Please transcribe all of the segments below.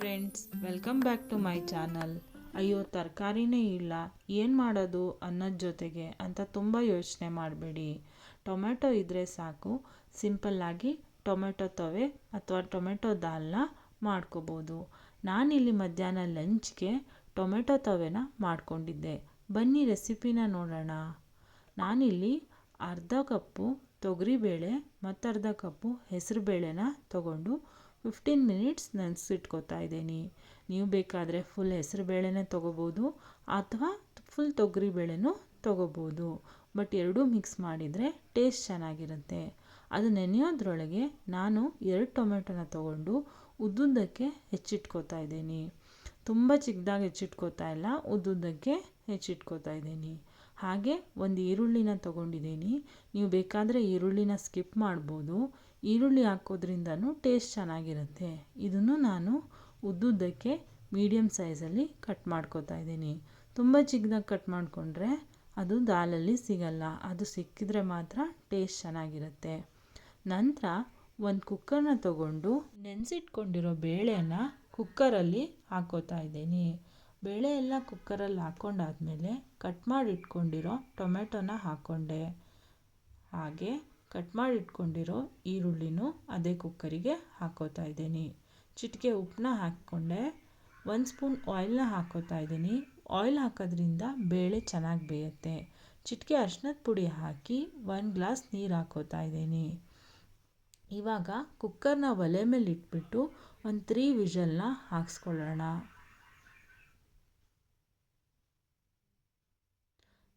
Friends, welcome back to my channel. ಅಯ್ಯೋ, ತರಕಾರಿನೇ ಇಲ್ಲ, ಏನು ಮಾಡೋದು ಅನ್ನೋದ ಜೊತೆಗೆ ಅಂತ ತುಂಬ ಯೋಚನೆ ಮಾಡಬೇಡಿ. ಟೊಮೆಟೊ ಇದ್ದರೆ ಸಾಕು, ಸಿಂಪಲ್ಲಾಗಿ ಟೊಮೆಟೊ ತವೆ ಅಥವಾ ಟೊಮೆಟೊ ದಾಲ್ನ ಮಾಡ್ಕೋಬೋದು. ನಾನಿಲ್ಲಿ ಮಧ್ಯಾಹ್ನ ಲಂಚ್ಗೆ ಟೊಮೆಟೊ ತವೆನ ಮಾಡ್ಕೊಂಡಿದ್ದೆ. ಬನ್ನಿ ರೆಸಿಪಿನ ನೋಡೋಣ. ನಾನಿಲ್ಲಿ ಅರ್ಧ ಕಪ್ಪು ತೊಗರಿಬೇಳೆ ಮತ್ತು ಅರ್ಧ ಕಪ್ಪು ಹೆಸರುಬೇಳೆನ ತಗೊಂಡು 15 ಮಿನಿಟ್ಸ್ ನೆನೆಸಿಟ್ಕೋತಾ ಇದ್ದೀನಿ. ನೀವು ಬೇಕಾದರೆ ಫುಲ್ ಹೆಸರುಬೇಳೆನೇ ತೊಗೋಬೋದು ಅಥವಾ ಫುಲ್ ತೊಗರಿಬೇಳೆನೂ ತೊಗೋಬೋದು. ಬಟ್ ಎರಡೂ ಮಿಕ್ಸ್ ಮಾಡಿದರೆ ಟೇಸ್ಟ್ ಚೆನ್ನಾಗಿರುತ್ತೆ. ಅದು ನೆನೆಯೋದ್ರೊಳಗೆ ನಾನು 2 ಟೊಮೆಟೊನ ತೊಗೊಂಡು ಉದ್ದುದ್ದಕ್ಕೆ ಹೆಚ್ಚಿಟ್ಕೋತಾ ಇದ್ದೀನಿ. ತುಂಬ ಚಿಕ್ಕದಾಗಿ ಹೆಚ್ಚಿಟ್ಕೋತಾ ಇಲ್ಲ, ಉದ್ದುದ್ದಕ್ಕೆ ಹೆಚ್ಚಿಟ್ಕೋತಾ ಇದ್ದೀನಿ. ಹಾಗೆ ಒಂದು ಈರುಳ್ಳಿನ ತೊಗೊಂಡಿದ್ದೀನಿ. ನೀವು ಬೇಕಾದರೆ ಈರುಳ್ಳಿನ ಸ್ಕಿಪ್ ಮಾಡ್ಬೋದು. ಈರುಳ್ಳಿ ಹಾಕೋದ್ರಿಂದನೂ ಟೇಸ್ಟ್ ಚೆನ್ನಾಗಿರುತ್ತೆ. ಇದನ್ನು ನಾನು ಉದ್ದುದ್ದಕ್ಕೆ ಮೀಡಿಯಮ್ ಸೈಜಲ್ಲಿ ಕಟ್ ಮಾಡ್ಕೋತಾ ಇದ್ದೀನಿ. ತುಂಬ ಚಿಕ್ಕದಾಗಿ ಕಟ್ ಮಾಡಿಕೊಂಡ್ರೆ ಅದು ದಾಲಲ್ಲಿ ಸಿಗಲ್ಲ. ಅದು ಸಿಕ್ಕಿದ್ರೆ ಮಾತ್ರ ಟೇಸ್ಟ್ ಚೆನ್ನಾಗಿರುತ್ತೆ. ನಂತರ ಒಂದು ಕುಕ್ಕರ್ನ ತಗೊಂಡು ನೆನೆಸಿಟ್ಕೊಂಡಿರೋ ಬೇಳೆನ ಕುಕ್ಕರಲ್ಲಿ ಹಾಕ್ಕೋತಾ ಇದ್ದೀನಿ. ಬೇಳೆ ಎಲ್ಲ ಕುಕ್ಕರಲ್ಲಿ ಹಾಕ್ಕೊಂಡಾದ್ಮೇಲೆ ಕಟ್ ಮಾಡಿ ಇಟ್ಕೊಂಡಿರೋ ಟೊಮೆಟೊನ ಹಾಕ್ಕೊಂಡೆ. ಹಾಗೆ ಕಟ್ ಮಾಡಿ ಇಟ್ಕೊಂಡಿರೋ ಈರುಳ್ಳಿನೂ ಅದೇ ಕುಕ್ಕರಿಗೆ ಹಾಕ್ಕೋತಾ ಇದ್ದೀನಿ. ಚಿಟಿಕೆ ಉಪ್ಪನ್ನ ಹಾಕ್ಕೊಂಡೆ. 1 ಸ್ಪೂನ್ ಆಯಿಲ್ನ ಹಾಕ್ಕೋತಾ ಇದ್ದೀನಿ. ಆಯಿಲ್ ಹಾಕೋದ್ರಿಂದ ಬೇಳೆ ಚೆನ್ನಾಗಿ ಬೇಯುತ್ತೆ. ಚಿಟಿಕೆ ಅರಿಶಿನದ ಪುಡಿ ಹಾಕಿ 1 ಗ್ಲಾಸ್ ನೀರು ಹಾಕ್ಕೋತಾ ಇದ್ದೀನಿ. ಇವಾಗ ಕುಕ್ಕರ್ನ ಒಲೆ ಮೇಲೆ ಇಟ್ಬಿಟ್ಟು ಒಂದು 3 ವಿಷಲ್ನ ಹಾಕ್ಸ್ಕೊಳ್ಳೋಣ.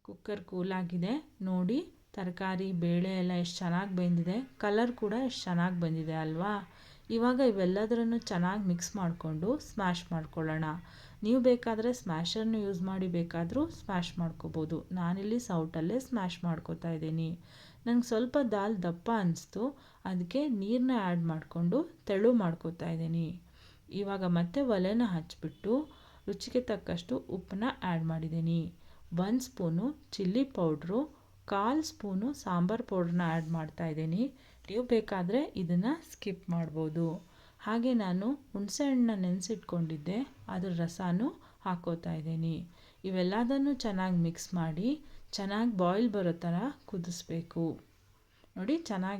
ಕುಕ್ಕರ್ ಕೂಲಾಗಿದೆ. ನೋಡಿ, ತರಕಾರಿ ಬೇಳೆ ಎಲ್ಲ ಎಷ್ಟು ಚೆನ್ನಾಗಿ ಬೆಂದಿದೆ. ಕಲರ್ ಕೂಡ ಎಷ್ಟು ಚೆನ್ನಾಗಿ ಬಂದಿದೆ ಅಲ್ವಾ? ಇವಾಗ ಇವೆಲ್ಲದರನ್ನು ಚೆನ್ನಾಗಿ ಮಿಕ್ಸ್ ಮಾಡಿಕೊಂಡು ಸ್ಮ್ಯಾಶ್ ಮಾಡ್ಕೊಳ್ಳೋಣ. ನೀವು ಬೇಕಾದರೆ ಸ್ಮ್ಯಾಶರ್ನ ಯೂಸ್ ಮಾಡಿ ಬೇಕಾದರೂ ಸ್ಮ್ಯಾಶ್ ಮಾಡ್ಕೋಬೋದು. ನಾನಿಲ್ಲಿ ಸೌಟಲ್ಲೇ ಸ್ಮ್ಯಾಶ್ ಮಾಡ್ಕೋತಾ ಇದ್ದೀನಿ. ನನಗೆ ಸ್ವಲ್ಪ ದಾಲ್ ದಪ್ಪ ಅನಿಸ್ತು, ಅದಕ್ಕೆ ನೀರನ್ನ ಆ್ಯಡ್ ಮಾಡಿಕೊಂಡು ತೆಳು ಮಾಡ್ಕೋತಾ ಇದ್ದೀನಿ. ಇವಾಗ ಮತ್ತೆ ಒಲೆನ ಹಚ್ಬಿಟ್ಟು ರುಚಿಗೆ ತಕ್ಕಷ್ಟು ಉಪ್ಪನ್ನ ಆ್ಯಡ್ ಮಾಡಿದ್ದೀನಿ. 1 spoon chilli powder, 1/4 spoon sambar ಪೌಡ್ರನ್ನ ಆ್ಯಡ್ ಮಾಡ್ತಾ ಇದ್ದೀನಿ. ನೀವು ಬೇಕಾದರೆ ಇದನ್ನು ಸ್ಕಿಪ್ ಮಾಡ್ಬೋದು. ಹಾಗೆ ನಾನು ಹುಣಸೆ ಹಣ್ಣನ್ನ ನೆನೆಸಿಟ್ಕೊಂಡಿದ್ದೆ, ಅದ್ರ ರಸನೂ ಹಾಕ್ಕೋತಾ ಇದ್ದೀನಿ. ಇವೆಲ್ಲದನ್ನು ಚೆನ್ನಾಗಿ ಮಿಕ್ಸ್ ಮಾಡಿ ಚೆನ್ನಾಗಿ ಬಾಯ್ಲ್ ಬರೋ ಥರ ಕುದಿಸ್ಬೇಕು. ನೋಡಿ,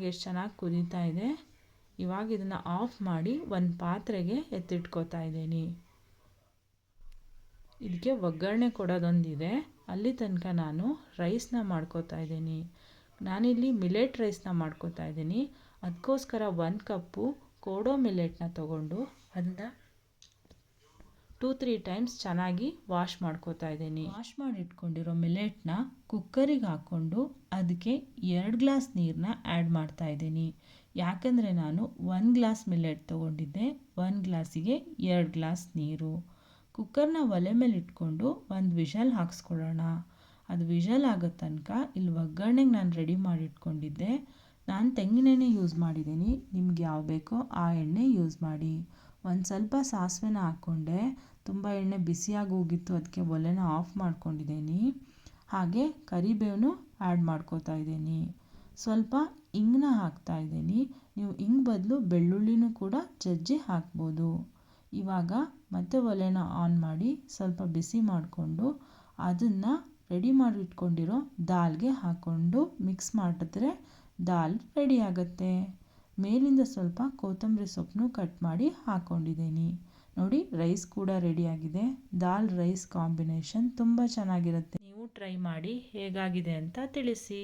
ಎಷ್ಟು ಚೆನ್ನಾಗಿ ಕುದೀತಾ ಇದೆ. ಇವಾಗ ಇದನ್ನು ಆಫ್ ಮಾಡಿ ಒಂದು ಪಾತ್ರೆಗೆ ಎತ್ತಿಟ್ಕೋತಾ ಇದ್ದೀನಿ. ಇದಕ್ಕೆ ಒಗ್ಗರಣೆ ಕೊಡೋದೊಂದಿದೆ. ಅಲ್ಲಿ ತನಕ ನಾನು ರೈಸ್ನ ಮಾಡ್ಕೋತಾ ಇದ್ದೀನಿ. ನಾನಿಲ್ಲಿ ಮಿಲೆಟ್ ರೈಸ್ನ ಮಾಡ್ಕೋತಾ ಇದ್ದೀನಿ. ಅದಕ್ಕೋಸ್ಕರ 1 ಕಪ್ಪು ಕೋಡೋ ಮಿಲೆಟ್ನ ತೊಗೊಂಡು ಅದನ್ನು 2-3 ಟೈಮ್ಸ್ ಚೆನ್ನಾಗಿ ವಾಶ್ ಮಾಡ್ಕೋತಾ ಇದ್ದೀನಿ. ವಾಶ್ ಮಾಡಿ ಇಟ್ಕೊಂಡಿರೋ ಮಿಲೆಟ್ನ ಕುಕ್ಕರಿಗೆ ಹಾಕ್ಕೊಂಡು ಅದಕ್ಕೆ 2 ಗ್ಲಾಸ್ ನೀರನ್ನ ಆ್ಯಡ್ ಮಾಡ್ತಾ ಇದ್ದೀನಿ. ಯಾಕಂದರೆ ನಾನು 1 ಗ್ಲಾಸ್ ಮಿಲೆಟ್ ತೊಗೊಂಡಿದ್ದೆ, 1 ಗ್ಲಾಸಿಗೆ 2 ಗ್ಲಾಸ್ ನೀರು. ಕುಕ್ಕರ್ನ ಒಲೆ ಮೇಲೆ ಇಟ್ಕೊಂಡು ಒಂದು ವಿಷಲ್ ಹಾಕ್ಸ್ಕೊಳ್ಳೋಣ. ಅದು ವಿಷಲ್ ಆಗೋ ತನಕ ಇಲ್ಲಿ ಒಗ್ಗರಣೆಗೆ ನಾನು ರೆಡಿ ಮಾಡಿ ಇಟ್ಕೊಂಡಿದ್ದೆ. ನಾನು ತೆಂಗಿನೆಣ್ಣೆ ಯೂಸ್ ಮಾಡಿದ್ದೀನಿ. ನಿಮ್ಗೆ ಯಾವ ಬೇಕೋ ಆ ಎಣ್ಣೆ ಯೂಸ್ ಮಾಡಿ. ಒಂದು ಸ್ವಲ್ಪ ಸಾಸಿವೆನ ಹಾಕ್ಕೊಂಡೆ. ತುಂಬ ಎಣ್ಣೆ ಬಿಸಿಯಾಗಿ ಹೋಗಿತ್ತು, ಅದಕ್ಕೆ ಒಲೆನ ಆಫ್ ಮಾಡ್ಕೊಂಡಿದ್ದೀನಿ. ಹಾಗೆ ಕರಿಬೇವನ್ನು ಆ್ಯಡ್ ಮಾಡ್ಕೋತಾ ಇದ್ದೀನಿ. ಸ್ವಲ್ಪ ಇಂಗನ್ನ ಹಾಕ್ತಾ ಇದ್ದೀನಿ. ನೀವು ಇಂಗು ಬದಲು ಬೆಳ್ಳುಳ್ಳಿನೂ ಕೂಡ ಜಜ್ಜಿ ಹಾಕ್ಬೋದು. ಇವಾಗ ಮತ್ತೆ ಒಲೆನ ಆನ್ ಮಾಡಿ ಸ್ವಲ್ಪ ಬಿಸಿ ಮಾಡಿಕೊಂಡು ಅದನ್ನು ರೆಡಿ ಮಾಡಿ ಇಟ್ಕೊಂಡಿರೋ ದಾಲ್ಗೆ ಹಾಕ್ಕೊಂಡು ಮಿಕ್ಸ್ ಮಾಡಿದ್ರೆ ದಾಲ್ ರೆಡಿ ಆಗುತ್ತೆ. ಮೇಲಿಂದ ಸ್ವಲ್ಪ ಕೊತ್ತಂಬರಿ ಸೊಪ್ಪನ್ನು ಕಟ್ ಮಾಡಿ ಹಾಕ್ಕೊಂಡಿದ್ದೀನಿ. ನೋಡಿ, ರೈಸ್ ಕೂಡ ರೆಡಿಯಾಗಿದೆ. ದಾಲ್ ರೈಸ್ ಕಾಂಬಿನೇಷನ್ ತುಂಬ ಚೆನ್ನಾಗಿರುತ್ತೆ. ನೀವು ಟ್ರೈ ಮಾಡಿ ಹೇಗಾಗಿದೆ ಅಂತ ತಿಳಿಸಿ.